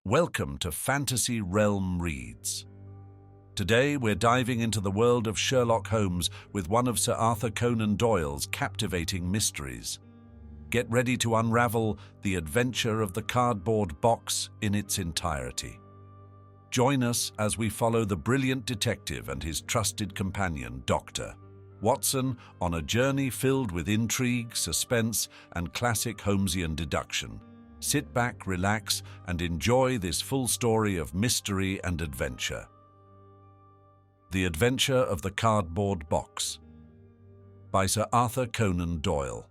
Welcome to Fantasy Realm Reads. Today we're diving into the world of Sherlock Holmes with one of Sir Arthur Conan Doyle's captivating mysteries. Get ready to unravel the adventure of the cardboard box in its entirety. Join us as we follow the brilliant detective and his trusted companion, Dr. Watson, on a journey filled with intrigue, suspense, and classic Holmesian deduction. Sit back, relax, and enjoy this full story of mystery and adventure. The Adventure of the Cardboard Box by Sir Arthur Conan Doyle.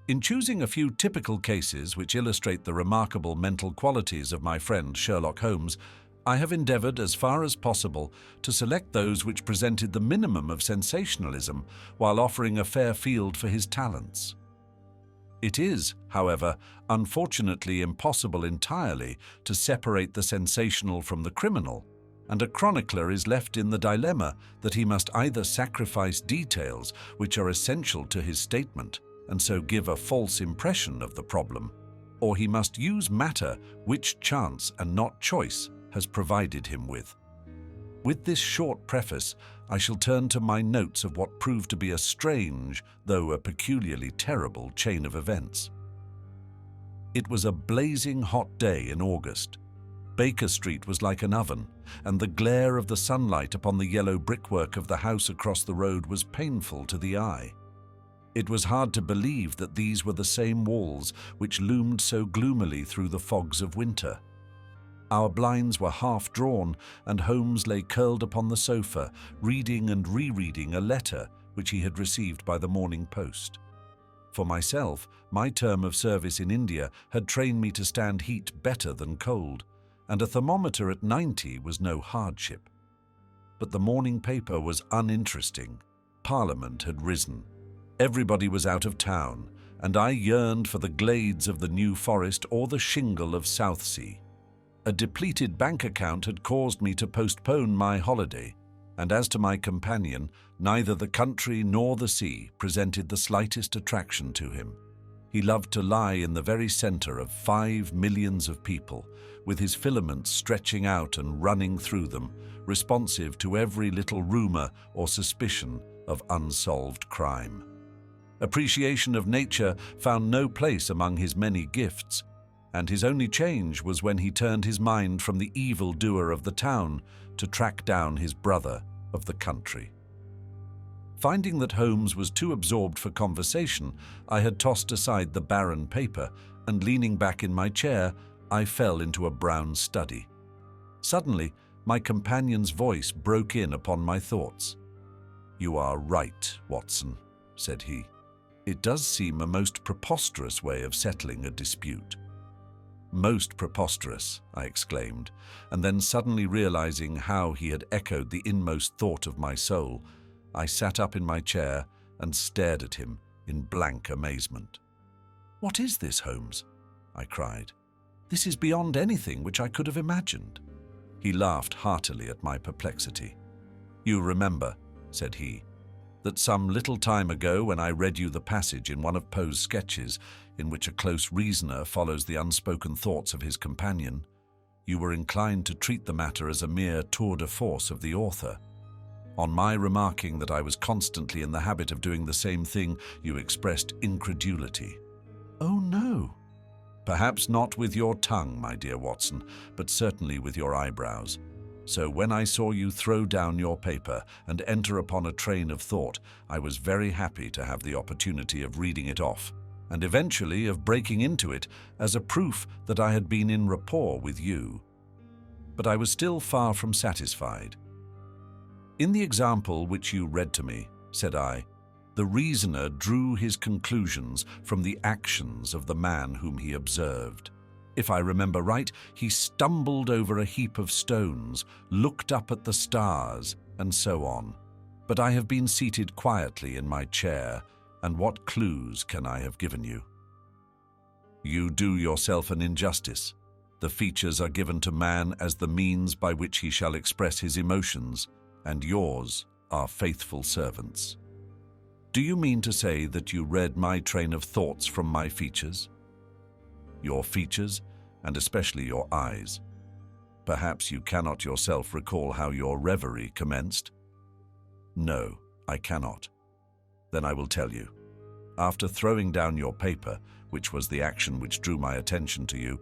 In choosing a few typical cases which illustrate the remarkable mental qualities of my friend Sherlock Holmes, I have endeavored as far as possible to select those which presented the minimum of sensationalism while offering a fair field for his talents. It is, however, unfortunately impossible entirely to separate the sensational from the criminal, and a chronicler is left in the dilemma that he must either sacrifice details which are essential to his statement and so give a false impression of the problem, or he must use matter which chance and not choice has provided him with. With this short preface, I shall turn to my notes of what proved to be a strange, though a peculiarly terrible, chain of events. It was a blazing hot day in August. Baker Street was like an oven, and the glare of the sunlight upon the yellow brickwork of the house across the road was painful to the eye. It was hard to believe that these were the same walls which loomed so gloomily through the fogs of winter. Our blinds were half drawn, and Holmes lay curled upon the sofa, reading and rereading a letter which he had received by the morning post. For myself, my term of service in India had trained me to stand heat better than cold, and a thermometer at 90 was no hardship. But the morning paper was uninteresting. Parliament had risen. Everybody was out of town, and I yearned for the glades of the New Forest or the shingle of Southsea. A depleted bank account had caused me to postpone my holiday, and as to my companion, neither the country nor the sea presented the slightest attraction to him. He loved to lie in the very center of 5 millions of people, with his filaments stretching out and running through them, responsive to every little rumor or suspicion of unsolved crime. Appreciation of nature found no place among his many gifts, and his only change was when he turned his mind from the evil doer of the town to track down his brother of the country. Finding that Holmes was too absorbed for conversation, I had tossed aside the barren paper, and leaning back in my chair, I fell into a brown study. Suddenly, my companion's voice broke in upon my thoughts. "You are right, Watson," said he. "It does seem a most preposterous way of settling a dispute." "Most preposterous," I exclaimed, and then suddenly realizing how he had echoed the inmost thought of my soul, I sat up in my chair and stared at him in blank amazement. "What is this, Holmes?" I cried. "This is beyond anything which I could have imagined." He laughed heartily at my perplexity. "You remember," said he, "that some little time ago when I read you the passage in one of Poe's sketches in which a close reasoner follows the unspoken thoughts of his companion, you were inclined to treat the matter as a mere tour de force of the author. On my remarking that I was constantly in the habit of doing the same thing, you expressed incredulity." "Oh, no." "Perhaps not with your tongue, my dear Watson, but certainly with your eyebrows. So when I saw you throw down your paper and enter upon a train of thought, I was very happy to have the opportunity of reading it off, and eventually of breaking into it as a proof that I had been in rapport with you. But I was still far from satisfied. In the example which you read to me," said I, "the reasoner drew his conclusions from the actions of the man whom he observed. If I remember right, he stumbled over a heap of stones, looked up at the stars, and so on. But I have been seated quietly in my chair, and what clues can I have given you?" "You do yourself an injustice. The features are given to man as the means by which he shall express his emotions, and yours are faithful servants." "Do you mean to say that you read my train of thoughts from my features?" "Your features? and especially your eyes. Perhaps you cannot yourself recall how your reverie commenced? No, I cannot. Then I will tell you. After throwing down your paper, which was the action which drew my attention to you,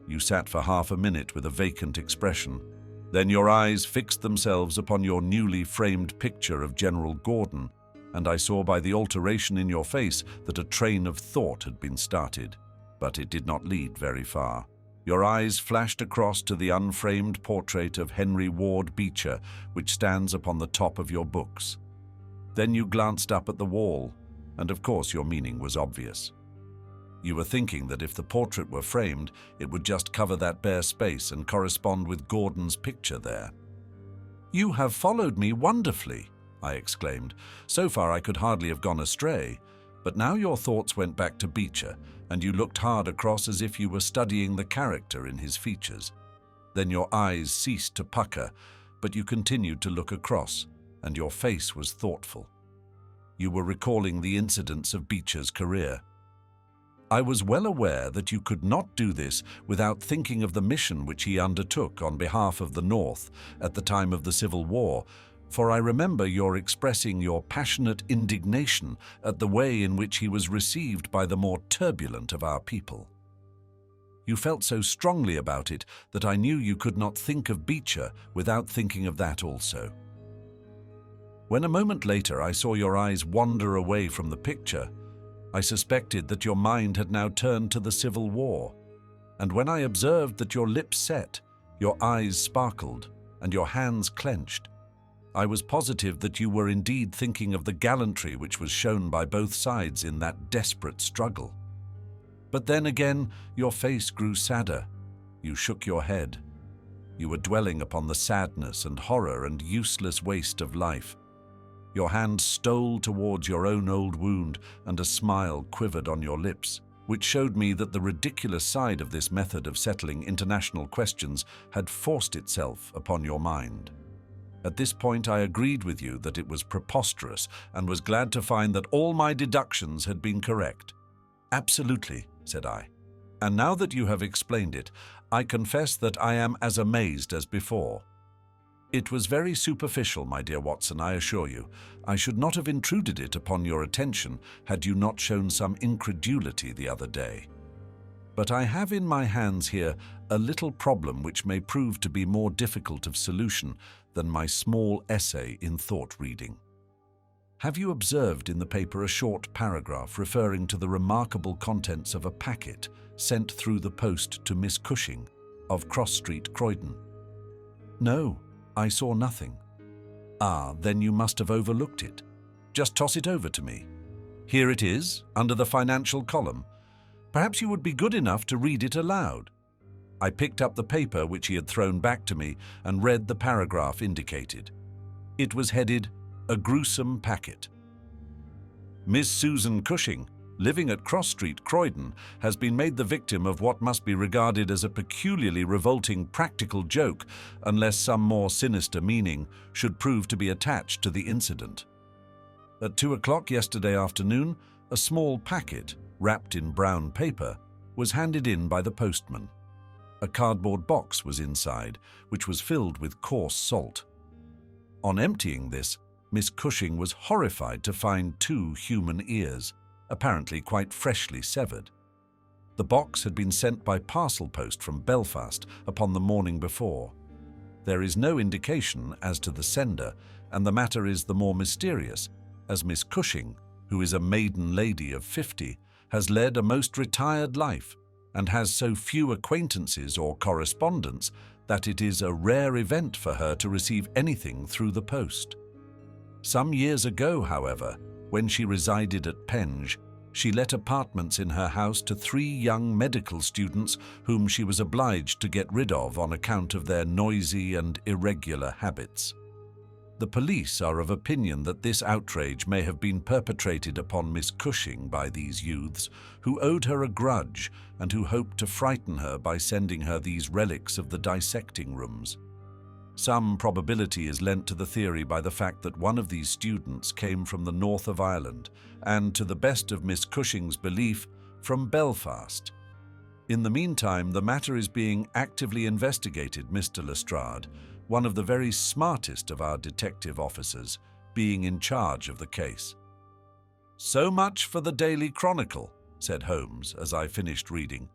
you sat for half a minute with a vacant expression. Then your eyes fixed themselves upon your newly framed picture of General Gordon, and I saw by the alteration in your face that a train of thought had been started, but it did not lead very far. Your eyes flashed across to the unframed portrait of Henry Ward Beecher, which stands upon the top of your books. Then you glanced up at the wall, and of course your meaning was obvious. You were thinking that if the portrait were framed, it would just cover that bare space and correspond with Gordon's picture there. "You have followed me wonderfully," I exclaimed. "So far I could hardly have gone astray, but now your thoughts went back to Beecher, and you looked hard across as if you were studying the character in his features. Then your eyes ceased to pucker, but you continued to look across, and your face was thoughtful. You were recalling the incidents of Beecher's career. I was well aware that you could not do this without thinking of the mission which he undertook on behalf of the North at the time of the Civil War, for I remember your expressing your passionate indignation at the way in which he was received by the more turbulent of our people. You felt so strongly about it that I knew you could not think of Beecher without thinking of that also. When a moment later I saw your eyes wander away from the picture, I suspected that your mind had now turned to the Civil War, and when I observed that your lips set, your eyes sparkled, and your hands clenched, I was positive that you were indeed thinking of the gallantry which was shown by both sides in that desperate struggle. But then again, your face grew sadder. You shook your head. You were dwelling upon the sadness and horror and useless waste of life. Your hand stole towards your own old wound, and a smile quivered on your lips, which showed me that the ridiculous side of this method of settling international questions had forced itself upon your mind. At this point I agreed with you that it was preposterous, and was glad to find that all my deductions had been correct. "Absolutely," said I. "And now that you have explained it, I confess that I am as amazed as before. It was very superficial, my dear Watson, I assure you. I should not have intruded it upon your attention had you not shown some incredulity the other day. But I have in my hands here a little problem which may prove to be more difficult of solution than my small essay in thought reading. Have you observed in the paper a short paragraph referring to the remarkable contents of a packet sent through the post to Miss Cushing of Cross Street, Croydon?" "No, I saw nothing." "Ah, then you must have overlooked it. Just toss it over to me. Here it is, under the financial column. Perhaps you would be good enough to read it aloud." I picked up the paper which he had thrown back to me and read the paragraph indicated. It was headed, "A Gruesome Packet." "Miss Susan Cushing, living at Cross Street, Croydon, has been made the victim of what must be regarded as a peculiarly revolting practical joke unless some more sinister meaning should prove to be attached to the incident. At 2 o'clock yesterday afternoon, a small packet, wrapped in brown paper, was handed in by the postman. A cardboard box was inside, which was filled with coarse salt. On emptying this, Miss Cushing was horrified to find 2 human ears, apparently quite freshly severed. The box had been sent by parcel post from Belfast upon the morning before. There is no indication as to the sender, and the matter is the more mysterious, as Miss Cushing, who is a maiden lady of 50, has led a most retired life, and has so few acquaintances or correspondents that it is a rare event for her to receive anything through the post. Some years ago, however, when she resided at Penge, she let apartments in her house to 3 young medical students whom she was obliged to get rid of on account of their noisy and irregular habits. The police are of opinion that this outrage may have been perpetrated upon Miss Cushing by these youths, who owed her a grudge and who hoped to frighten her by sending her these relics of the dissecting rooms. Some probability is lent to the theory by the fact that one of these students came from the north of Ireland and, to the best of Miss Cushing's belief, from Belfast. In the meantime, the matter is being actively investigated, Mr. Lestrade, one of the very smartest of our detective officers, being in charge of the case." "So much for the Daily Chronicle," said Holmes as I finished reading.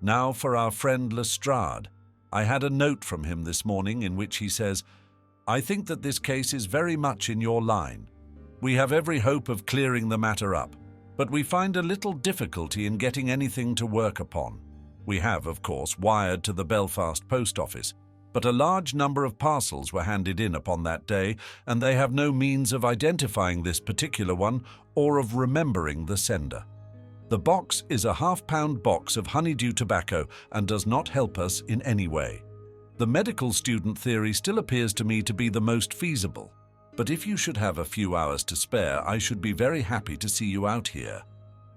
"Now for our friend Lestrade. I had a note from him this morning in which he says, 'I think that this case is very much in your line. We have every hope of clearing the matter up, but we find a little difficulty in getting anything to work upon. We have, of course, wired to the Belfast post office, but a large number of parcels were handed in upon that day, and they have no means of identifying this particular one or of remembering the sender. The box is a half-pound box of honeydew tobacco and does not help us in any way. The medical student theory still appears to me to be the most feasible, but if you should have a few hours to spare, I should be very happy to see you out here.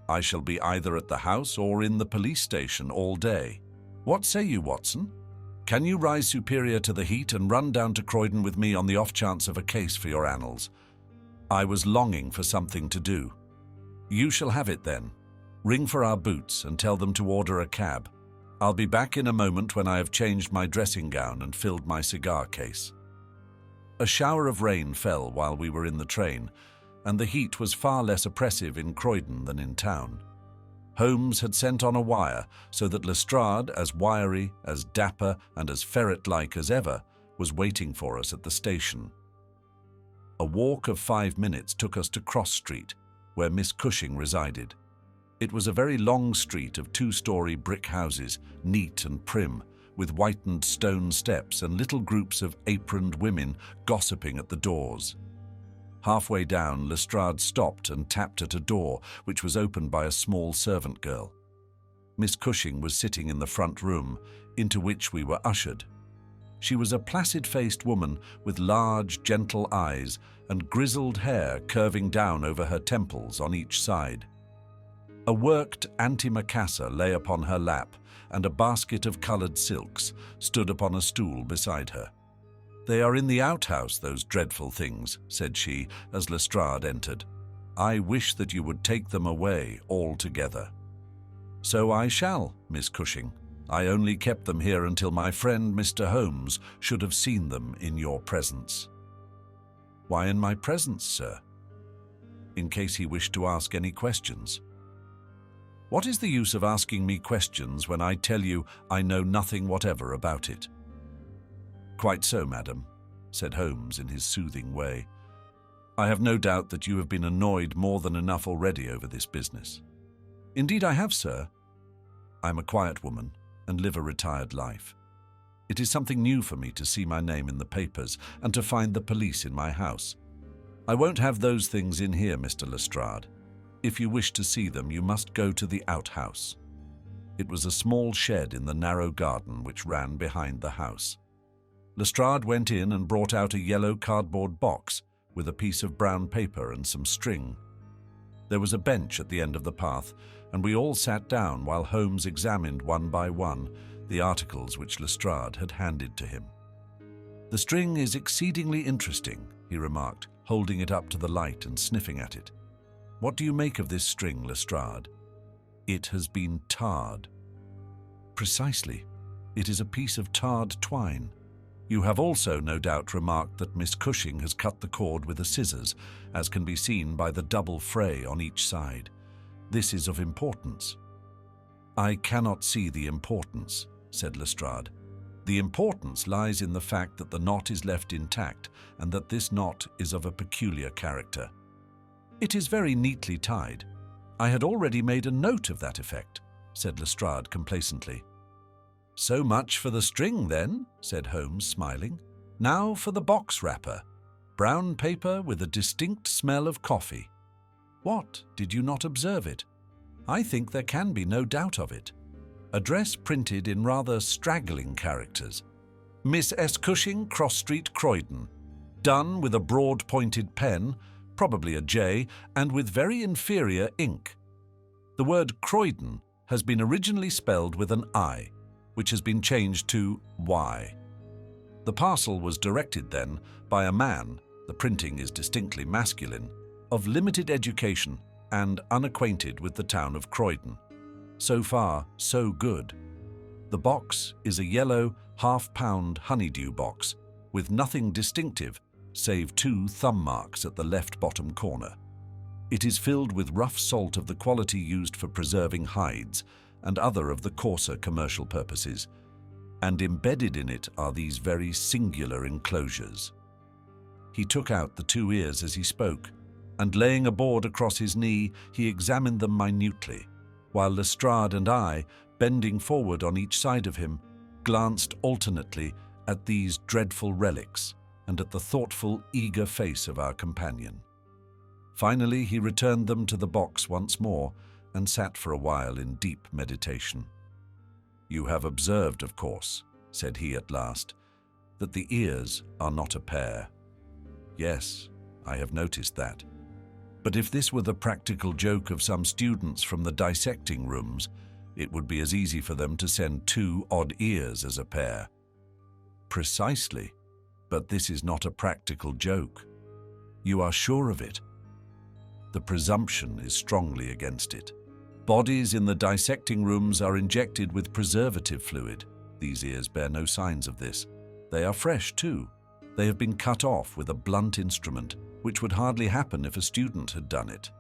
I shall be either at the house or in the police station all day. What say you, Watson? Can you rise superior to the heat and run down to Croydon with me on the off chance of a case for your annals? I was longing for something to do. You shall have it then. Ring for our boots and tell them to order a cab. I'll be back in a moment when I have changed my dressing gown and filled my cigar case." A shower of rain fell while we were in the train, and the heat was far less oppressive in Croydon than in town. Holmes had sent on a wire so that Lestrade, as wiry, as dapper, and as ferret-like as ever, was waiting for us at the station. A walk of 5 minutes took us to Cross Street, where Miss Cushing resided. It was a very long street of 2-story brick houses, neat and prim, with whitened stone steps and little groups of aproned women gossiping at the doors. Halfway down, Lestrade stopped and tapped at a door, which was opened by a small servant girl. Miss Cushing was sitting in the front room, into which we were ushered. She was a placid-faced woman with large, gentle eyes and grizzled hair curving down over her temples on each side. A worked antimacassar lay upon her lap, and a basket of coloured silks stood upon a stool beside her. "They are in the outhouse, those dreadful things," said she as Lestrade entered. "I wish that you would take them away altogether." "So I shall, Miss Cushing. I only kept them here until my friend Mr. Holmes should have seen them in your presence." "Why in my presence, sir?" "In case he wished to ask any questions." "What is the use of asking me questions when I tell you I know nothing whatever about it?" "Quite so, madam," said Holmes in his soothing way. "I have no doubt that you have been annoyed more than enough already over this business." "Indeed I have, sir. I am a quiet woman and live a retired life. It is something new for me to see my name in the papers and to find the police in my house. I won't have those things in here, Mr. Lestrade. If you wish to see them, you must go to the outhouse." It was a small shed in the narrow garden which ran behind the house. Lestrade went in and brought out a yellow cardboard box with a piece of brown paper and some string. There was a bench at the end of the path, and we all sat down while Holmes examined one by one the articles which Lestrade had handed to him. "The string is exceedingly interesting," he remarked, holding it up to the light and sniffing at it. "What do you make of this string, Lestrade?" "It has been tarred." "Precisely. It is a piece of tarred twine. You have also, no doubt, remarked that Miss Cushing has cut the cord with the scissors, as can be seen by the double fray on each side. This is of importance." "I cannot see the importance," said Lestrade. "The importance lies in the fact that the knot is left intact and that this knot is of a peculiar character. It is very neatly tied. I had already made a note of that effect," said Lestrade complacently. "So much for the string, then," said Holmes, smiling. "Now for the box wrapper. Brown paper with a distinct smell of coffee. What, did you not observe it? I think there can be no doubt of it. Address printed in rather straggling characters. Miss S. Cushing, Cross Street, Croydon. Done with a broad-pointed pen, probably a J, and with very inferior ink. The word Croydon has been originally spelled with an I, which has been changed to Y. The parcel was directed then by a man, the printing is distinctly masculine, of limited education and unacquainted with the town of Croydon. So far, so good. The box is a yellow, half-pound honeydew box with nothing distinctive save 2 thumb marks at the left bottom corner. It is filled with rough salt of the quality used for preserving hides and other of the coarser commercial purposes, and embedded in it are these very singular enclosures. He took out the 2 ears as he spoke, and laying a board across his knee, he examined them minutely, while Lestrade and I, bending forward on each side of him, glanced alternately at these dreadful relics and at the thoughtful, eager face of our companion. Finally, he returned them to the box once more and sat for a while in deep meditation. "You have observed, of course," said he at last, "that the ears are not a pair." "Yes, I have noticed that. But if this were the practical joke of some students from the dissecting rooms, it would be as easy for them to send 2 odd ears as a pair." "Precisely. But this is not a practical joke." "You are sure of it?" "The presumption is strongly against it. Bodies in the dissecting rooms are injected with preservative fluid. These ears bear no signs of this. They are fresh, too. They have been cut off with a blunt instrument, which would hardly happen if a student had done it.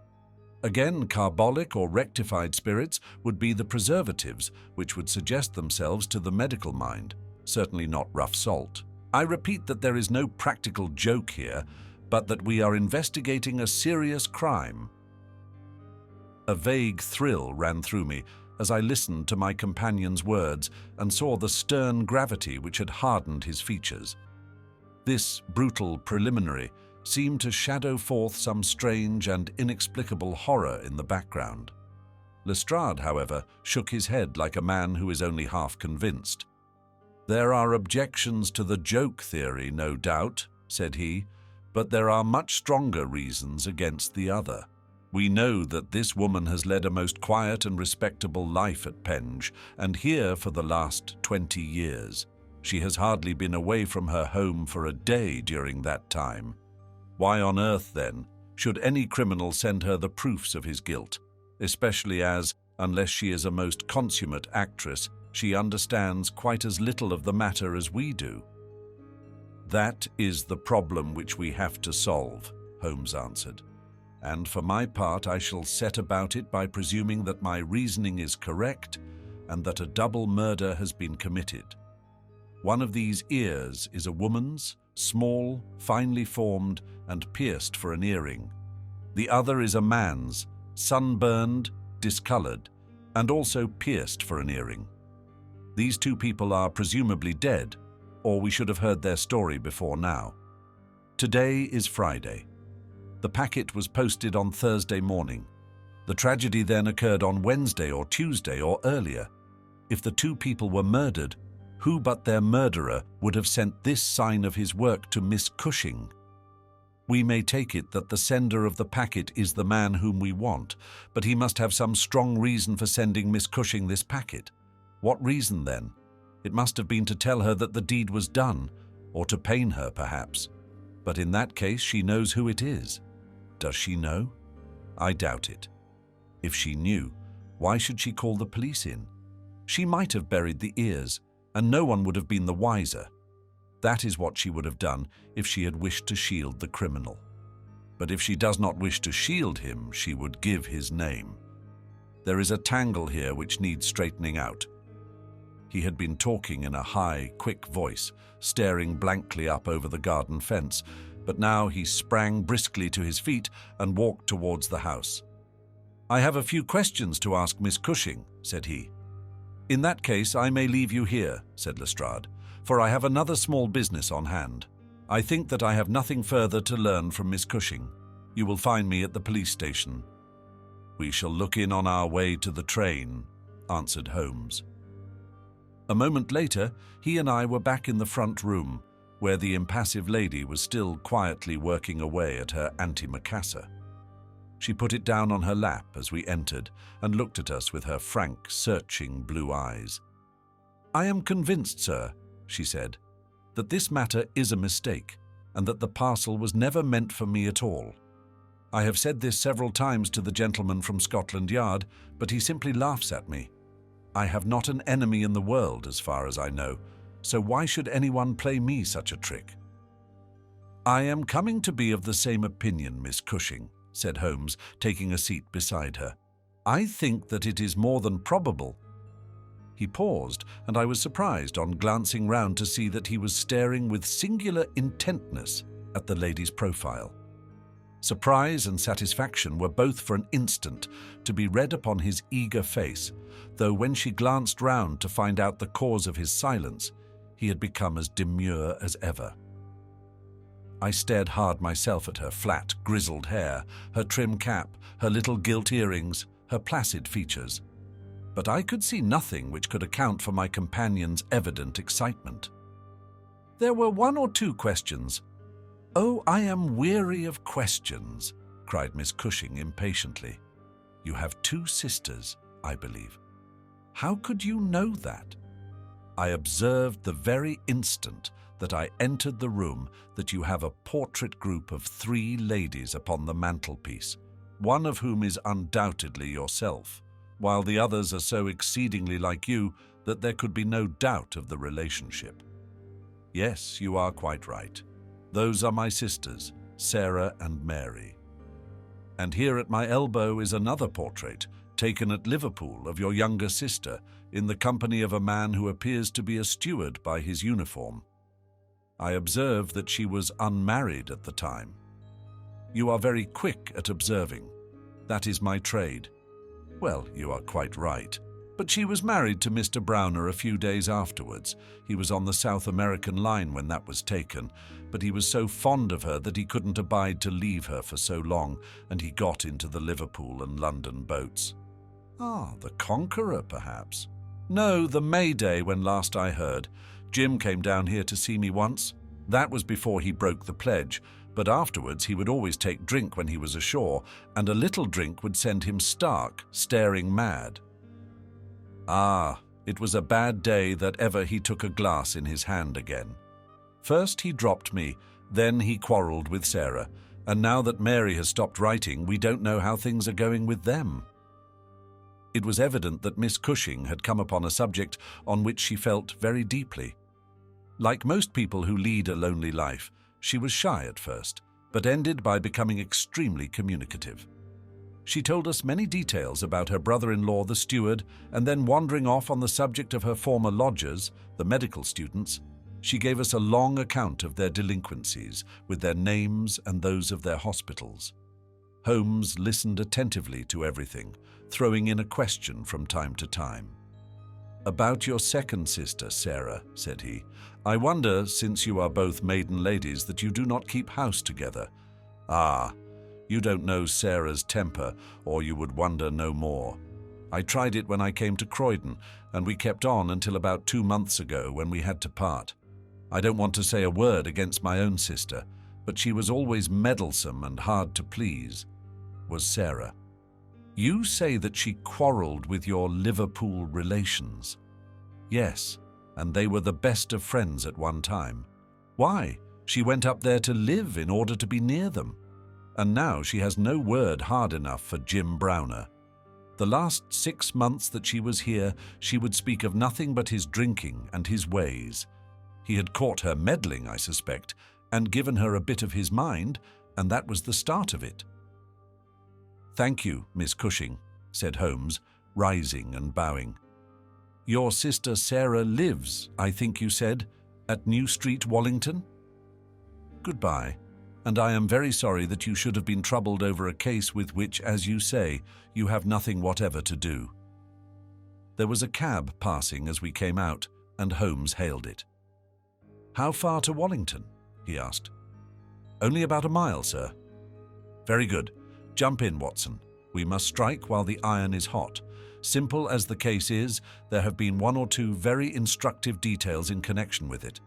Again, carbolic or rectified spirits would be the preservatives, which would suggest themselves to the medical mind, certainly not rough salt. I repeat that there is no practical joke here, but that we are investigating a serious crime." A vague thrill ran through me as I listened to my companion's words and saw the stern gravity which had hardened his features. This brutal preliminary seemed to shadow forth some strange and inexplicable horror in the background. Lestrade, however, shook his head like a man who is only half convinced. "There are objections to the joke theory, no doubt," said he, "but there are much stronger reasons against the other. We know that this woman has led a most quiet and respectable life at Penge, and here for the last 20 years. She has hardly been away from her home for a day during that time. Why on earth, then, should any criminal send her the proofs of his guilt, especially as, unless she is a most consummate actress, she understands quite as little of the matter as we do?" "That is the problem which we have to solve," Holmes answered. "And for my part, I shall set about it by presuming that my reasoning is correct and that a double murder has been committed. One of these ears is a woman's, small, finely formed, and pierced for an earring. The other is a man's, sunburned, discolored, and also pierced for an earring. These 2 people are presumably dead, or we should have heard their story before now. Today is Friday. The packet was posted on Thursday morning. The tragedy then occurred on Wednesday or Tuesday or earlier. If the 2 people were murdered, who but their murderer would have sent this sign of his work to Miss Cushing? We may take it that the sender of the packet is the man whom we want, but he must have some strong reason for sending Miss Cushing this packet. What reason, then? It must have been to tell her that the deed was done, or to pain her, perhaps. But in that case, she knows who it is. Does she know? I doubt it. If she knew, why should she call the police in? She might have buried the ears, and no one would have been the wiser. That is what she would have done if she had wished to shield the criminal. But if she does not wish to shield him, she would give his name. There is a tangle here which needs straightening out." He had been talking in a high, quick voice, staring blankly up over the garden fence, but now he sprang briskly to his feet and walked towards the house. "I have a few questions to ask Miss Cushing," said he. "In that case, I may leave you here," said Lestrade, "for I have another small business on hand. I think that I have nothing further to learn from Miss Cushing. You will find me at the police station." "We shall look in on our way to the train," answered Holmes. A moment later, he and I were back in the front room, where the impassive lady was still quietly working away at her antimacassar. She put it down on her lap as we entered and looked at us with her frank, searching blue eyes. "I am convinced, sir," she said, "that this matter is a mistake, and that the parcel was never meant for me at all. I have said this several times to the gentleman from Scotland Yard, but he simply laughs at me. I have not an enemy in the world, as far as I know, so why should anyone play me such a trick? I am coming to be of the same opinion, Miss Cushing, said Holmes, taking a seat beside her. I think that it is more than probable. He paused, and I was surprised on glancing round to see that he was staring with singular intentness at the lady's profile. Surprise and satisfaction were both for an instant to be read upon his eager face, though when she glanced round to find out the cause of his silence, he had become as demure as ever. I stared hard myself at her flat, grizzled hair, her trim cap, her little gilt earrings, her placid features. But I could see nothing which could account for my companion's evident excitement. There were one or two questions. "Oh, I am weary of questions," cried Miss Cushing impatiently. "You have 2 sisters, I believe. How could you know that?" "I observed the very instant that I entered the room that you have a portrait group of 3 ladies upon the mantelpiece, one of whom is undoubtedly yourself, while the others are so exceedingly like you that there could be no doubt of the relationship. Yes, you are quite right. Those are my sisters, Sarah and Mary. And here at my elbow is another portrait, taken at Liverpool, of your younger sister, in the company of a man who appears to be a steward by his uniform. I observed that she was unmarried at the time. You are very quick at observing. That is my trade. Well, you are quite right. But she was married to Mr. Browner a few days afterwards. He was on the South American line when that was taken, but he was so fond of her that he couldn't abide to leave her for so long, and he got into the Liverpool and London boats." "Ah, the Conqueror, perhaps?" "No, the Mayday, when last I heard. Jim came down here to see me once. That was before he broke the pledge, but afterwards he would always take drink when he was ashore, and a little drink would send him stark, staring mad. Ah, it was a bad day that ever he took a glass in his hand again. First he dropped me, then he quarrelled with Sarah, and now that Mary has stopped writing, we don't know how things are going with them." It was evident that Miss Cushing had come upon a subject on which she felt very deeply. Like most people who lead a lonely life, she was shy at first, but ended by becoming extremely communicative. She told us many details about her brother-in-law, the steward, and then wandering off on the subject of her former lodgers, the medical students, she gave us a long account of their delinquencies, with their names and those of their hospitals. Holmes listened attentively to everything, throwing in a question from time to time. "About your second sister, Sarah," said he, "I wonder, since you are both maiden ladies, that you do not keep house together. Ah, you don't know Sarah's temper, or you would wonder no more. I tried it when I came to Croydon, and we kept on until about 2 months ago, when we had to part. I don't want to say a word against my own sister, but she was always meddlesome and hard to please," was Sarah. "You say that she quarrelled with your Liverpool relations?" "Yes, and they were the best of friends at one time. Why? She went up there to live in order to be near them. And now she has no word hard enough for Jim Browner. The last 6 months that she was here, she would speak of nothing but his drinking and his ways. He had caught her meddling, I suspect, and given her a bit of his mind, and that was the start of it." "Thank you, Miss Cushing," said Holmes, rising and bowing. "Your sister Sarah lives, I think you said, at New Street, Wallington? Goodbye, and I am very sorry that you should have been troubled over a case with which, as you say, you have nothing whatever to do." There was a cab passing as we came out, and Holmes hailed it. "How far to Wallington?" he asked. "Only about a mile, sir." "Very good. Jump in, Watson. We must strike while the iron is hot. Simple as the case is, there have been 1 or 2 very instructive details in connection with it.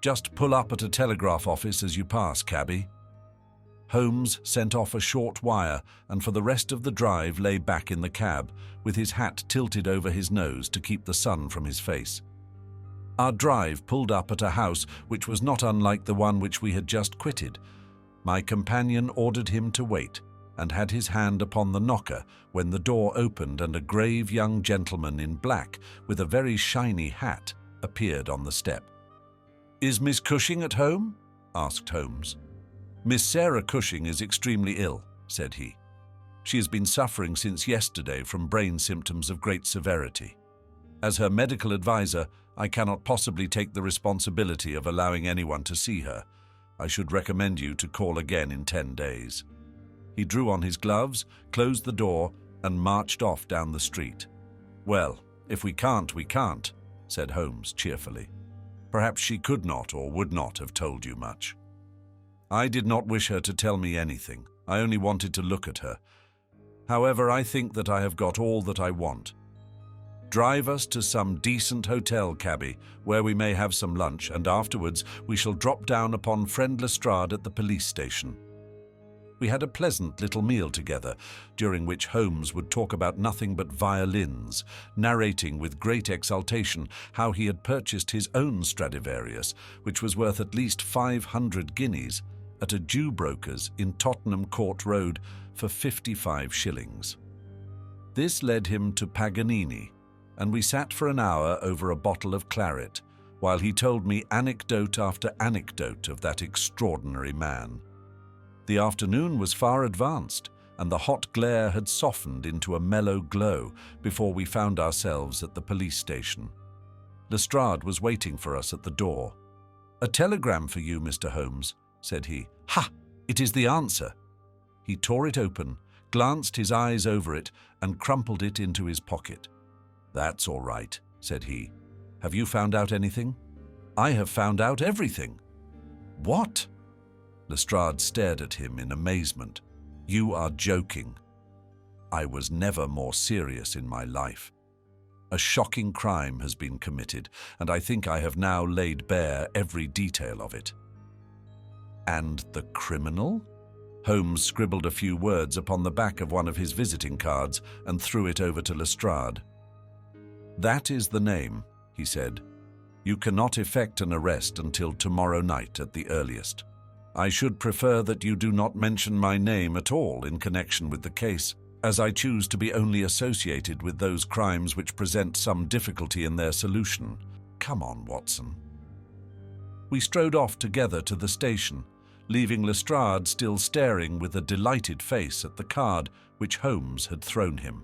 Just pull up at a telegraph office as you pass, cabby." Holmes sent off a short wire, and for the rest of the drive lay back in the cab, with his hat tilted over his nose to keep the sun from his face. Our drive pulled up at a house which was not unlike the one which we had just quitted. My companion ordered him to wait, and had his hand upon the knocker when the door opened and a grave young gentleman in black with a very shiny hat appeared on the step. "Is Miss Cushing at home?" asked Holmes. "Miss Sarah Cushing is extremely ill," said he. "She has been suffering since yesterday from brain symptoms of great severity. As her medical advisor, I cannot possibly take the responsibility of allowing anyone to see her. I should recommend you to call again in 10 days. He drew on his gloves, closed the door, and marched off down the street. "Well, if we can't, we can't," said Holmes cheerfully. "Perhaps she could not or would not have told you much." "I did not wish her to tell me anything. I only wanted to look at her. However, I think that I have got all that I want. Drive us to some decent hotel, cabby, where we may have some lunch, and afterwards we shall drop down upon friend Lestrade at the police station." We had a pleasant little meal together, during which Holmes would talk about nothing but violins, narrating with great exultation how he had purchased his own Stradivarius, which was worth at least 500 guineas, at a Jew broker's in Tottenham Court Road for 55 shillings. This led him to Paganini, and we sat for an hour over a bottle of claret, while he told me anecdote after anecdote of that extraordinary man. The afternoon was far advanced, and the hot glare had softened into a mellow glow before we found ourselves at the police station. Lestrade was waiting for us at the door. "A telegram for you, Mr. Holmes," said he. "Ha! It is the answer." He tore it open, glanced his eyes over it, and crumpled it into his pocket. "That's all right," said he. "Have you found out anything?" "I have found out everything." "What?" Lestrade stared at him in amazement. "You are joking." "I was never more serious in my life. A shocking crime has been committed, and I think I have now laid bare every detail of it." "And the criminal?" Holmes scribbled a few words upon the back of one of his visiting cards and threw it over to Lestrade. "That is the name," he said. "You cannot effect an arrest until tomorrow night at the earliest. I should prefer that you do not mention my name at all in connection with the case, as I choose to be only associated with those crimes which present some difficulty in their solution. Come on, Watson." We strode off together to the station, leaving Lestrade still staring with a delighted face at the card which Holmes had thrown him.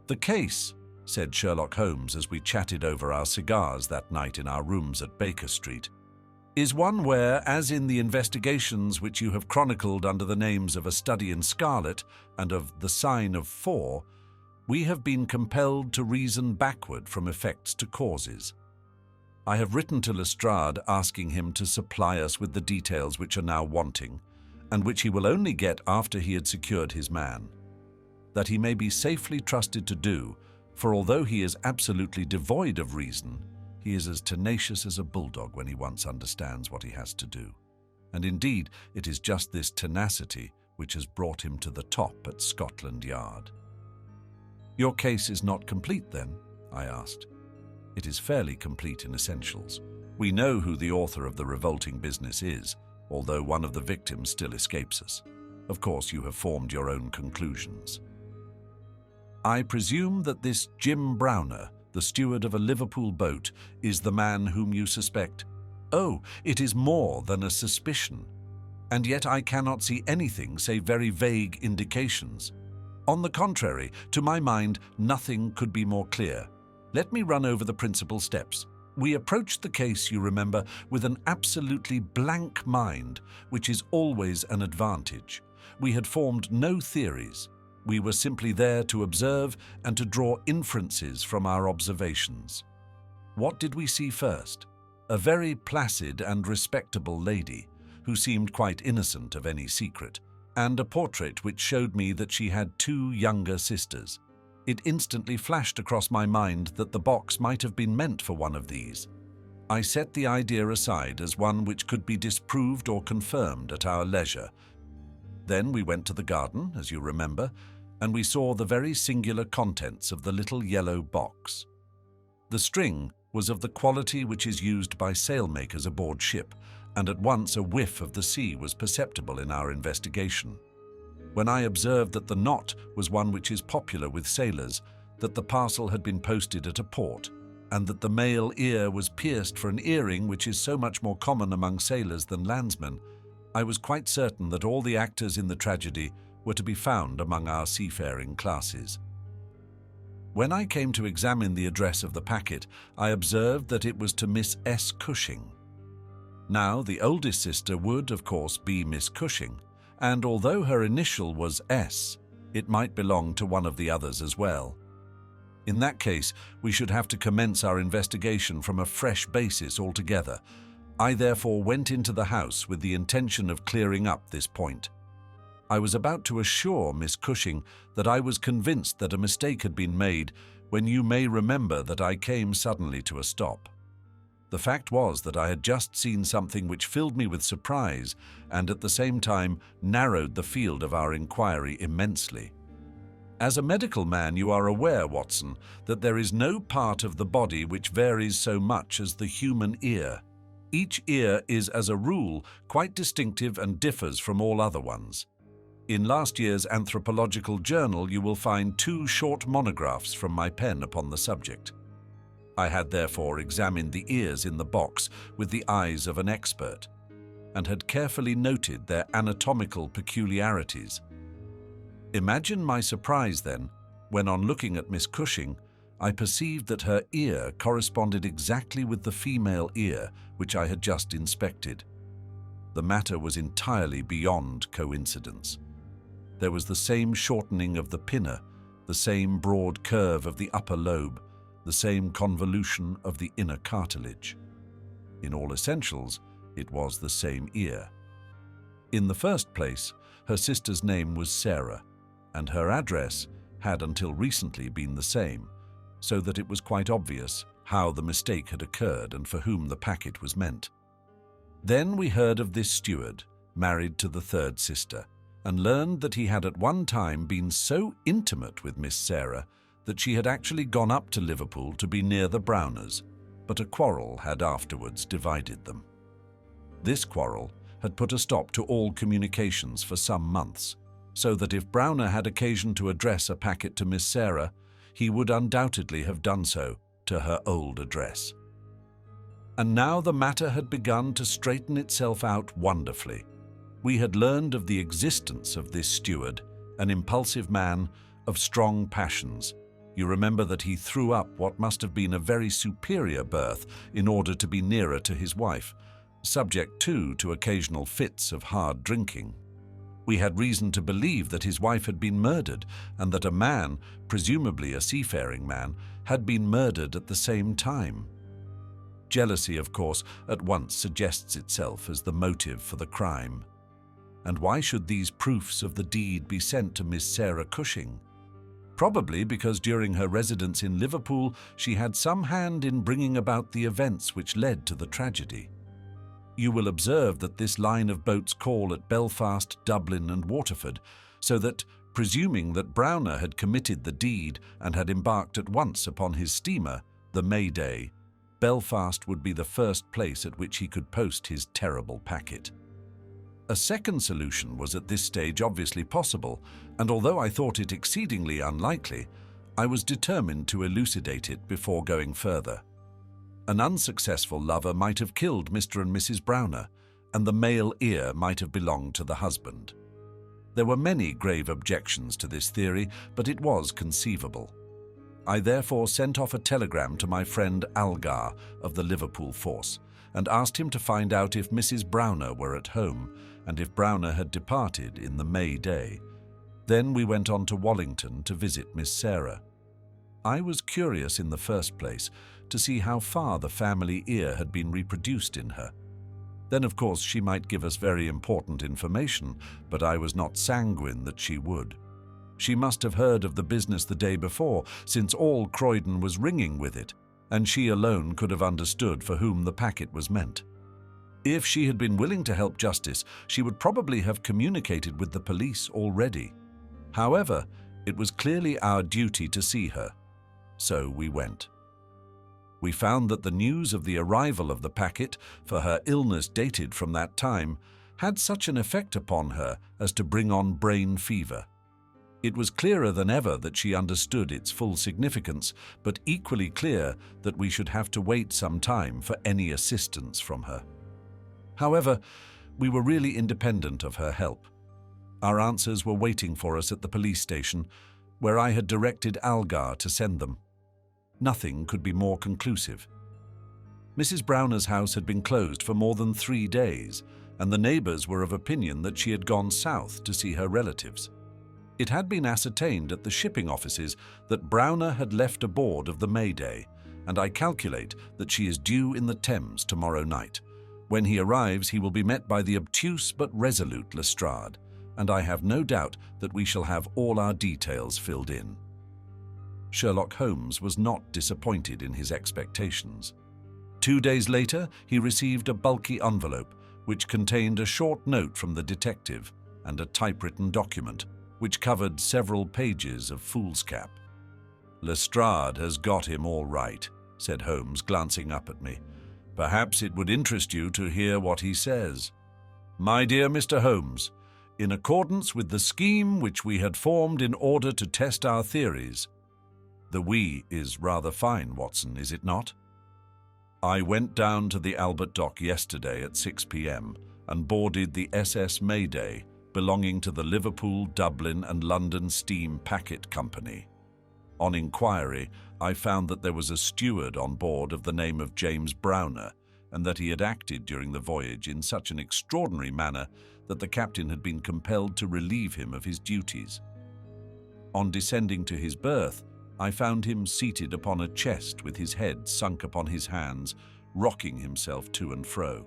"The case," said Sherlock Holmes as we chatted over our cigars that night in our rooms at Baker Street, "is one where, as in the investigations which you have chronicled under the names of A Study in Scarlet and of The Sign of 4, we have been compelled to reason backward from effects to causes. I have written to Lestrade asking him to supply us with the details which are now wanting, and which he will only get after he had secured his man. That he may be safely trusted to do, for although he is absolutely devoid of reason, he is as tenacious as a bulldog when he once understands what he has to do. And indeed, it is just this tenacity which has brought him to the top at Scotland Yard." "Your case is not complete, then?" I asked. "It is fairly complete in essentials. We know who the author of the revolting business is, although one of the victims still escapes us. Of course, you have formed your own conclusions." "I presume that this Jim Browner, the steward of a Liverpool boat, is the man whom you suspect?" "Oh, it is more than a suspicion. And yet I cannot see anything save very vague indications. On the contrary, to my mind, nothing could be more clear. Let me run over the principal steps. We approached the case, you remember, with an absolutely blank mind, which is always an advantage. We had formed no theories. We were simply there to observe and to draw inferences from our observations. What did we see first? A very placid and respectable lady, who seemed quite innocent of any secret, and a portrait which showed me that she had 2 younger sisters. It instantly flashed across my mind that the box might have been meant for one of these. I set the idea aside as one which could be disproved or confirmed at our leisure. Then we went to the garden, as you remember, and we saw the very singular contents of the little yellow box. The string was of the quality which is used by sailmakers aboard ship, and at once a whiff of the sea was perceptible in our investigation. when I observed that the knot was one which is popular with sailors, that the parcel had been posted at a port, and that the male ear was pierced for an earring which is so much more common among sailors than landsmen, I was quite certain that all the actors in the tragedy were to be found among our seafaring classes. When I came to examine the address of the packet, I observed that it was to Miss S. Cushing. Now, the oldest sister would, of course, be Miss Cushing, and although her initial was S, it might belong to one of the others as well. In that case, we should have to commence our investigation from a fresh basis altogether. I therefore went into the house with the intention of clearing up this point. I was about to assure Miss Cushing that I was convinced that a mistake had been made when you may remember that I came suddenly to a stop. The fact was that I had just seen something which filled me with surprise and at the same time narrowed the field of our inquiry immensely. As a medical man, you are aware, Watson, that there is no part of the body which varies so much as the human ear. Each ear is, as a rule, quite distinctive and differs from all other ones. In last year's Anthropological Journal, you will find 2 short monographs from my pen upon the subject. I had therefore examined the ears in the box with the eyes of an expert, and had carefully noted their anatomical peculiarities. Imagine my surprise, then, when on looking at Miss Cushing, I perceived that her ear corresponded exactly with the female ear which I had just inspected. The matter was entirely beyond coincidence. There was the same shortening of the pinna, the same broad curve of the upper lobe, the same convolution of the inner cartilage. In all essentials, it was the same ear. In the first place, her sister's name was Sarah, and her address had until recently been the same, so that it was quite obvious how the mistake had occurred and for whom the packet was meant. Then we heard of this steward, married to the third sister, and learned that he had at one time been so intimate with Miss Sarah that she had actually gone up to Liverpool to be near the Browners, but a quarrel had afterwards divided them. This quarrel had put a stop to all communications for some months, so that if Browner had occasion to address a packet to Miss Sarah, he would undoubtedly have done so to her old address. And now the matter had begun to straighten itself out wonderfully. We had learned of the existence of this steward, an impulsive man of strong passions. You remember that he threw up what must have been a very superior berth in order to be nearer to his wife, subject too to occasional fits of hard drinking. We had reason to believe that his wife had been murdered, and that a man, presumably a seafaring man, had been murdered at the same time. Jealousy, of course, at once suggests itself as the motive for the crime. And why should these proofs of the deed be sent to Miss Sarah Cushing? Probably because during her residence in Liverpool she had some hand in bringing about the events which led to the tragedy. You will observe that this line of boats call at Belfast, Dublin and Waterford, so that, presuming that Browner had committed the deed and had embarked at once upon his steamer, the May Day, Belfast would be the first place at which he could post his terrible packet. A second solution was at this stage obviously possible, and although I thought it exceedingly unlikely, I was determined to elucidate it before going further. An unsuccessful lover might have killed Mr. and Mrs. Browner, and the male ear might have belonged to the husband. There were many grave objections to this theory, but it was conceivable. I therefore sent off a telegram to my friend Algar of the Liverpool force, and asked him to find out if Mrs. Browner were at home, and if Browner had departed in the May Day. Then we went on to Wallington to visit Miss Sarah. I was curious in the first place to see how far the family ear had been reproduced in her. Then, of course, she might give us very important information, but I was not sanguine that she would. She must have heard of the business the day before, since all Croydon was ringing with it, and she alone could have understood for whom the packet was meant. If she had been willing to help justice, she would probably have communicated with the police already. However, it was clearly our duty to see her, so we went. We found that the news of the arrival of the packet, for her illness dated from that time, had such an effect upon her as to bring on brain fever. It was clearer than ever that she understood its full significance, but equally clear that we should have to wait some time for any assistance from her. However, we were really independent of her help. Our answers were waiting for us at the police station, where I had directed Algar to send them. Nothing could be more conclusive. Mrs. Browner's house had been closed for more than 3 days, and the neighbors were of opinion that she had gone south to see her relatives. It had been ascertained at the shipping offices that Browner had left aboard of the Mayday, and I calculate that she is due in the Thames tomorrow night. When he arrives, he will be met by the obtuse but resolute Lestrade, and I have no doubt that we shall have all our details filled in. Sherlock Holmes was not disappointed in his expectations. 2 days later, he received a bulky envelope which contained a short note from the detective and a typewritten document which covered several pages of foolscap. "Lestrade has got him all right," said Holmes, glancing up at me. "Perhaps it would interest you to hear what he says. My dear Mr. Holmes, in accordance with the scheme which we had formed in order to test our theories," the "we" is rather fine, Watson, is it not? "I went down to the Albert Dock yesterday at 6 p.m. and boarded the SS Mayday, belonging to the Liverpool, Dublin and London Steam Packet Company. On inquiry, I found that there was a steward on board of the name of James Browner, and that he had acted during the voyage in such an extraordinary manner that the captain had been compelled to relieve him of his duties. On descending to his berth, I found him seated upon a chest with his head sunk upon his hands, rocking himself to and fro.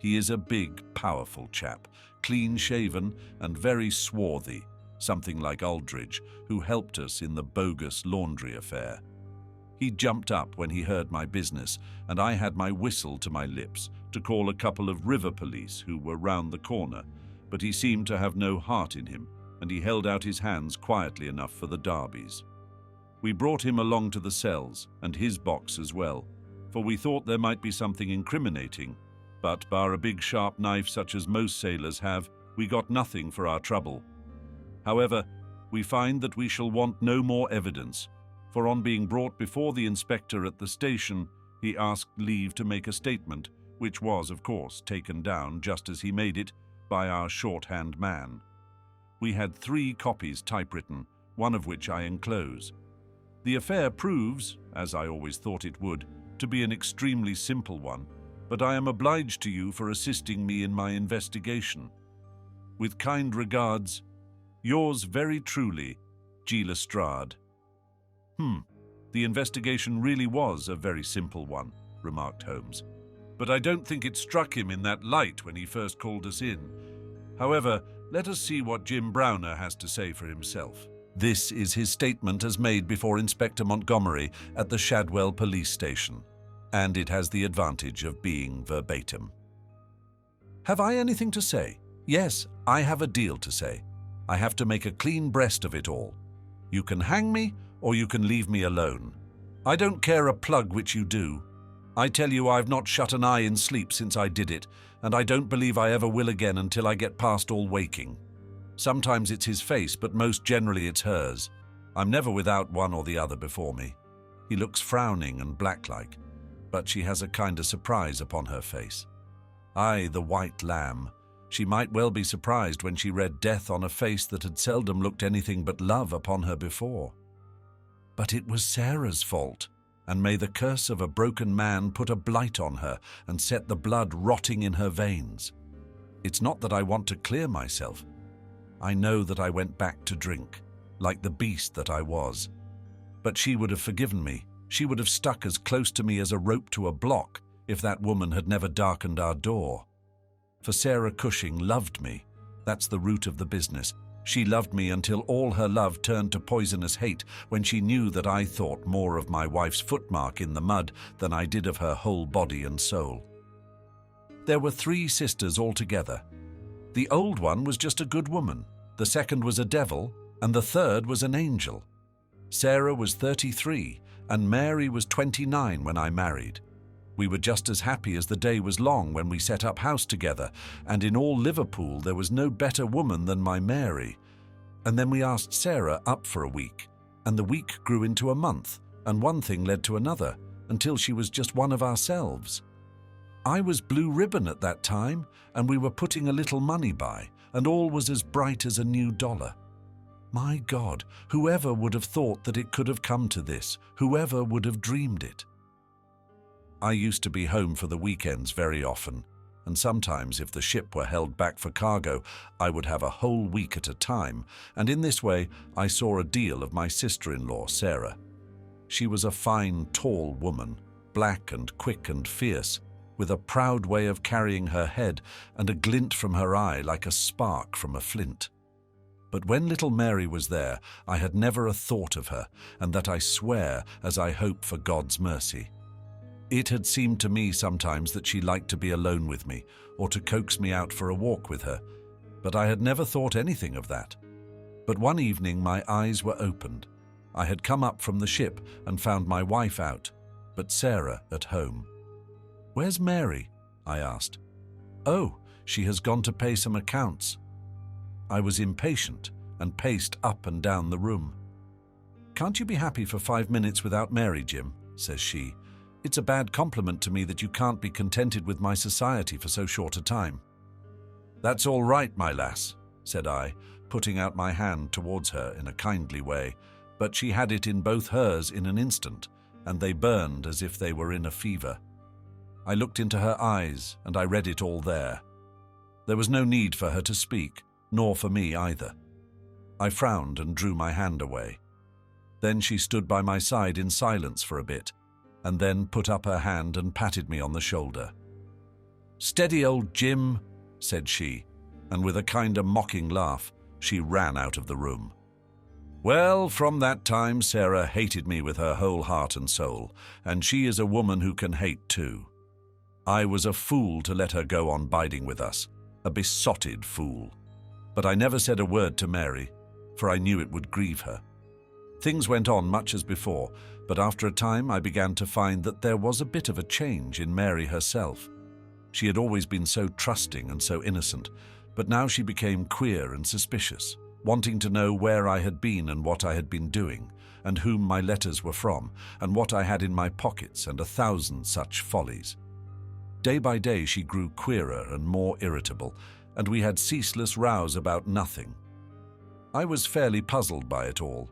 He is a big, powerful chap, clean-shaven and very swarthy, something like Aldridge, who helped us in the bogus laundry affair. He jumped up when he heard my business, and I had my whistle to my lips to call a couple of river police who were round the corner, but he seemed to have no heart in him, and he held out his hands quietly enough for the darbies. We brought him along to the cells, and his box as well, for we thought there might be something incriminating, but bar a big sharp knife such as most sailors have, we got nothing for our trouble. However, we find that we shall want no more evidence, for on being brought before the inspector at the station, he asked leave to make a statement, which was, of course, taken down just as he made it by our shorthand man. We had 3 copies typewritten, one of which I enclose. The affair proves, as I always thought it would, to be an extremely simple one, but I am obliged to you for assisting me in my investigation. With kind regards, yours very truly, G. Lestrade. The investigation really was a very simple one, remarked Holmes. But I don't think it struck him in that light when he first called us in. However, let us see what Jim Browner has to say for himself. This is his statement as made before Inspector Montgomery at the Shadwell police station, and it has the advantage of being verbatim. Have I anything to say? Yes, I have a deal to say. I have to make a clean breast of it all. You can hang me, or you can leave me alone. I don't care a plug which you do. I tell you I've not shut an eye in sleep since I did it, and I don't believe I ever will again until I get past all waking. Sometimes it's his face, but most generally it's hers. I'm never without one or the other before me. He looks frowning and black-like, but she has a kind of surprise upon her face. Aye, the white lamb. She might well be surprised when she read death on a face that had seldom looked anything but love upon her before. But it was Sarah's fault, and may the curse of a broken man put a blight on her and set the blood rotting in her veins. It's not that I want to clear myself. I know that I went back to drink, like the beast that I was. But she would have forgiven me. She would have stuck as close to me as a rope to a block if that woman had never darkened our door. For Sarah Cushing loved me. That's the root of the business. She loved me until all her love turned to poisonous hate when she knew that I thought more of my wife's footmark in the mud than I did of her whole body and soul. There were 3 sisters altogether. The old one was just a good woman, the second was a devil, and the third was an angel. Sarah was 33, and Mary was 29 when I married. We were just as happy as the day was long when we set up house together, and in all Liverpool there was no better woman than my Mary. And then we asked Sarah up for a week, and the week grew into a month, and one thing led to another, until she was just one of ourselves. I was blue ribbon at that time, and we were putting a little money by, and all was as bright as a new dollar. My God, whoever would have thought that it could have come to this? Whoever would have dreamed it? I used to be home for the weekends very often, and sometimes if the ship were held back for cargo, I would have a whole week at a time, and in this way I saw a deal of my sister-in-law, Sarah. She was a fine, tall woman, black and quick and fierce, with a proud way of carrying her head and a glint from her eye like a spark from a flint. But when little Mary was there, I had never a thought of her, and that I swear as I hope for God's mercy. It had seemed to me sometimes that she liked to be alone with me, or to coax me out for a walk with her, but I had never thought anything of that. But one evening my eyes were opened. I had come up from the ship and found my wife out, but Sarah at home. "Where's Mary?" I asked. "Oh, she has gone to pay some accounts." I was impatient and paced up and down the room. "Can't you be happy for 5 minutes without Mary, Jim?" says she. "It's a bad compliment to me that you can't be contented with my society for so short a time." "That's all right, my lass," said I, putting out my hand towards her in a kindly way, but she had it in both hers in an instant, and they burned as if they were in a fever. I looked into her eyes, and I read it all there. There was no need for her to speak, nor for me either. I frowned and drew my hand away. Then she stood by my side in silence for a bit, and then put up her hand and patted me on the shoulder. "Steady, old Jim," said she, and with a kind of mocking laugh, she ran out of the room. Well, from that time Sarah hated me with her whole heart and soul, and she is a woman who can hate too. I was a fool to let her go on biding with us, a besotted fool. But I never said a word to Mary, for I knew it would grieve her. Things went on much as before, but after a time I began to find that there was a bit of a change in Mary herself. She had always been so trusting and so innocent, but now she became queer and suspicious, wanting to know where I had been and what I had been doing, and whom my letters were from, and what I had in my pockets, and 1,000 such follies. Day by day she grew queerer and more irritable, and we had ceaseless rows about nothing. I was fairly puzzled by it all.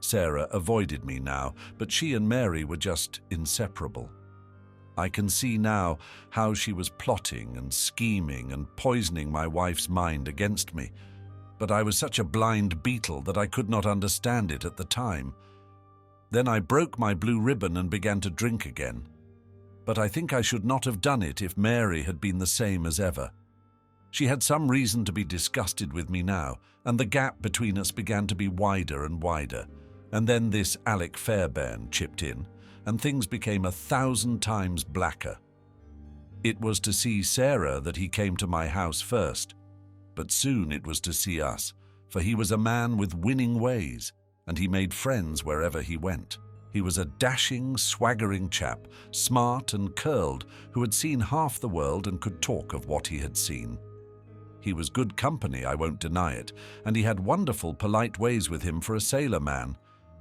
Sarah avoided me now, but she and Mary were just inseparable. I can see now how she was plotting and scheming and poisoning my wife's mind against me, but I was such a blind beetle that I could not understand it at the time. Then I broke my blue ribbon and began to drink again. But I think I should not have done it if Mary had been the same as ever. She had some reason to be disgusted with me now, and the gap between us began to be wider and wider. And then this Alec Fairbairn chipped in, and things became 1,000 times blacker. It was to see Sarah that he came to my house first, but soon it was to see us, for he was a man with winning ways, and he made friends wherever he went. He was a dashing, swaggering chap, smart and curled, who had seen half the world and could talk of what he had seen. He was good company, I won't deny it, and he had wonderful polite ways with him for a sailor man,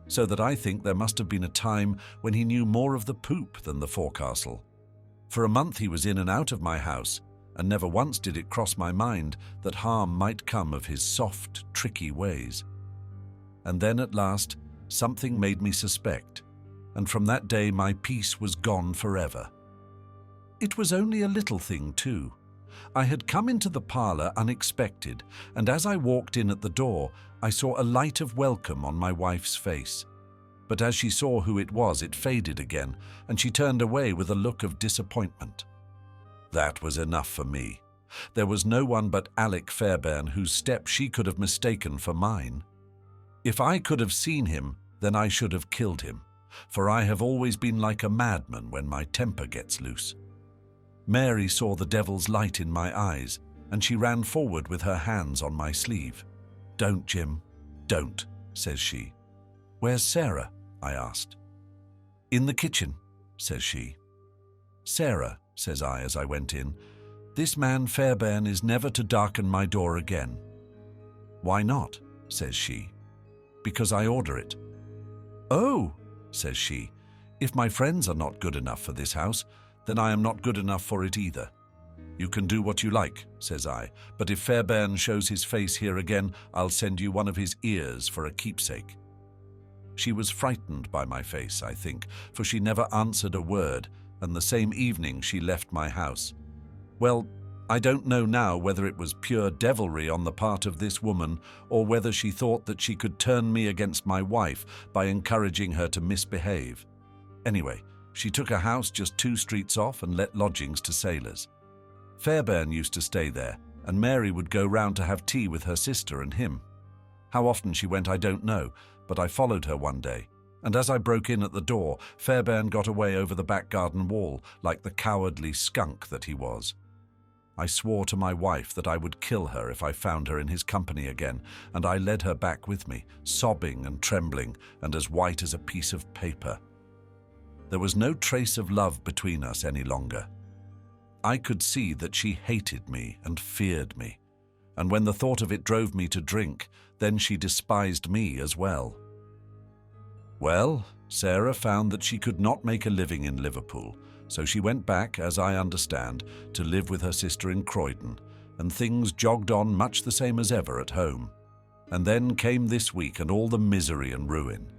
so that I think there must have been a time when he knew more of the poop than the forecastle. For a month he was in and out of my house, and never once did it cross my mind that harm might come of his soft, tricky ways. And then at last, something made me suspect, and from that day my peace was gone forever. It was only a little thing too. I had come into the parlour unexpected, and as I walked in at the door, I saw a light of welcome on my wife's face. But as she saw who it was, it faded again, and she turned away with a look of disappointment. That was enough for me. There was no one but Alec Fairbairn whose step she could have mistaken for mine. If I could have seen him, then I should have killed him, for I have always been like a madman when my temper gets loose. Mary saw the devil's light in my eyes, and she ran forward with her hands on my sleeve. "Don't, Jim, don't," says she. "Where's Sarah?" I asked. "In the kitchen," says she. "Sarah," says I as I went in, "this man Fairbairn is never to darken my door again." "Why not?" says she. "Because I order it." "Oh," says she, "if my friends are not good enough for this house, then I am not good enough for it either." "You can do what you like," says I, "but if Fairbairn shows his face here again, I'll send you one of his ears for a keepsake." She was frightened by my face, I think, for she never answered a word, and the same evening she left my house. Well, I don't know now whether it was pure devilry on the part of this woman or whether she thought that she could turn me against my wife by encouraging her to misbehave. Anyway, she took a house just 2 streets off and let lodgings to sailors. Fairbairn used to stay there, and Mary would go round to have tea with her sister and him. How often she went I don't know, but I followed her one day, and as I broke in at the door, Fairbairn got away over the back garden wall like the cowardly skunk that he was. I swore to my wife that I would kill her if I found her in his company again, and I led her back with me, sobbing and trembling and as white as a piece of paper. There was no trace of love between us any longer. I could see that she hated me and feared me, and when the thought of it drove me to drink, then she despised me as well. Well, Sarah found that she could not make a living in Liverpool, so she went back, as I understand, to live with her sister in Croydon, and things jogged on much the same as ever at home. And then came this week and all the misery and ruin.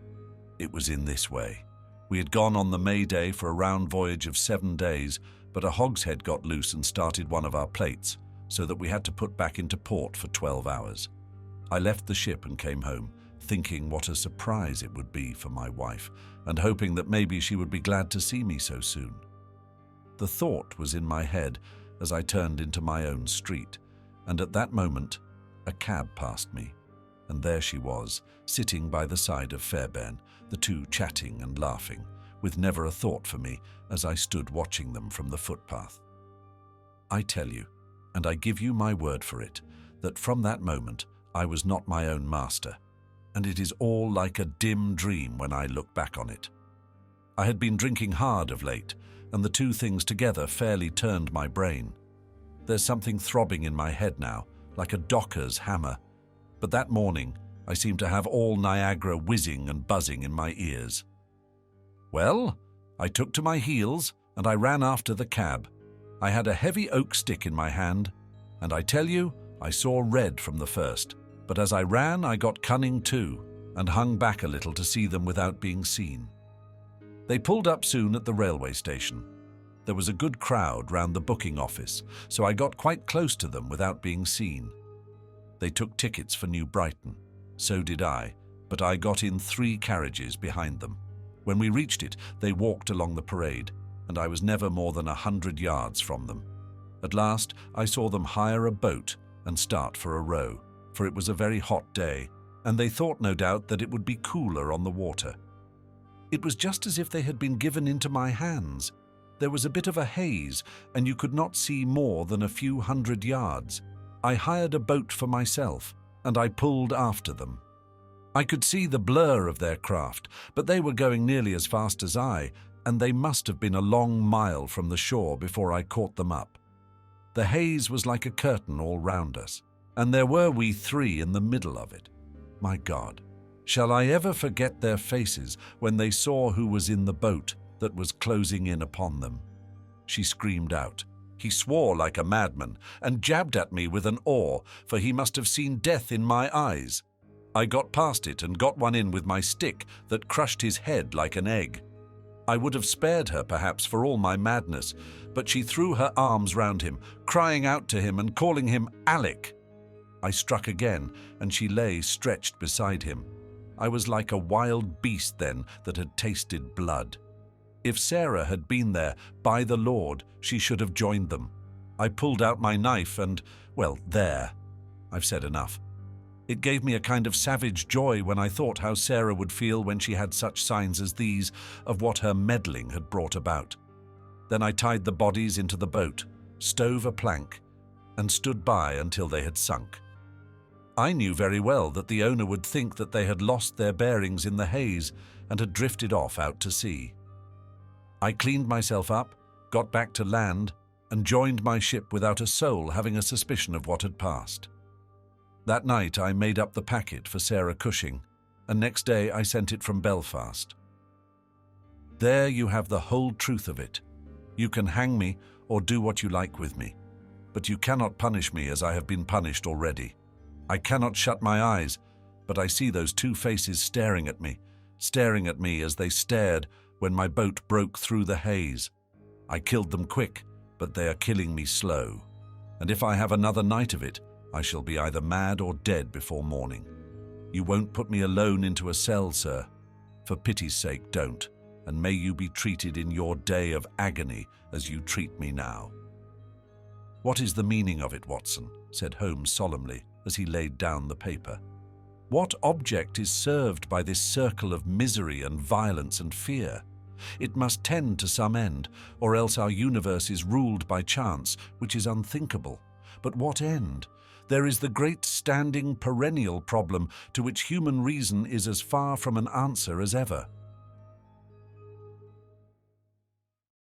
It was in this way. We had gone on the May Day for a round voyage of 7 days, but a hogshead got loose and started one of our plates, so that we had to put back into port for 12 hours. I left the ship and came home, thinking what a surprise it would be for my wife, and hoping that maybe she would be glad to see me so soon. The thought was in my head as I turned into my own street, and at that moment, a cab passed me, and there she was, sitting by the side of Fairbairn, the two chatting and laughing, with never a thought for me as I stood watching them from the footpath. I tell you, and I give you my word for it, that from that moment I was not my own master, and it is all like a dim dream when I look back on it. I had been drinking hard of late, and the two things together fairly turned my brain. There's something throbbing in my head now, like a docker's hammer, but that morning I seemed to have all Niagara whizzing and buzzing in my ears. Well, I took to my heels and I ran after the cab. I had a heavy oak stick in my hand, and I tell you, I saw red from the first, but as I ran I got cunning too, and hung back a little to see them without being seen. They pulled up soon at the railway station. There was a good crowd round the booking office, so I got quite close to them without being seen. They took tickets for New Brighton. So did I, but I got in 3 carriages behind them. When we reached it, they walked along the parade, and I was never more than 100 yards from them. At last, I saw them hire a boat and start for a row, for it was a very hot day, and they thought no doubt that it would be cooler on the water. It was just as if they had been given into my hands. There was a bit of a haze, and you could not see more than a few 100 yards. I hired a boat for myself, and I pulled after them. I could see the blur of their craft, but they were going nearly as fast as I, and they must have been a long mile from the shore before I caught them up. The haze was like a curtain all round us, and there were we 3 in the middle of it. My God, shall I ever forget their faces when they saw who was in the boat that was closing in upon them? She screamed out. He swore like a madman and jabbed at me with an oar, for he must have seen death in my eyes. I got past it and got one in with my stick that crushed his head like an egg. I would have spared her, perhaps, for all my madness, but she threw her arms round him, crying out to him and calling him Alec. I struck again, and she lay stretched beside him. I was like a wild beast then that had tasted blood. If Sarah had been there, by the Lord, she should have joined them. I pulled out my knife and, well, there. I've said enough. It gave me a kind of savage joy when I thought how Sarah would feel when she had such signs as these of what her meddling had brought about. Then I tied the bodies into the boat, stove a plank, and stood by until they had sunk. I knew very well that the owner would think that they had lost their bearings in the haze and had drifted off out to sea. I cleaned myself up, got back to land, and joined my ship without a soul having a suspicion of what had passed. That night I made up the packet for Sarah Cushing, and next day I sent it from Belfast. There you have the whole truth of it. You can hang me or do what you like with me, but you cannot punish me as I have been punished already. I cannot shut my eyes, but I see those two faces staring at me as they stared when my boat broke through the haze. I killed them quick, but they are killing me slow. And if I have another night of it, I shall be either mad or dead before morning. You won't put me alone into a cell, sir. For pity's sake, don't, and may you be treated in your day of agony as you treat me now." "What is the meaning of it, Watson?" said Holmes solemnly as he laid down the paper. "What object is served by this circle of misery and violence and fear? It must tend to some end, or else our universe is ruled by chance, which is unthinkable. But what end? There is the great standing perennial problem to which human reason is as far from an answer as ever.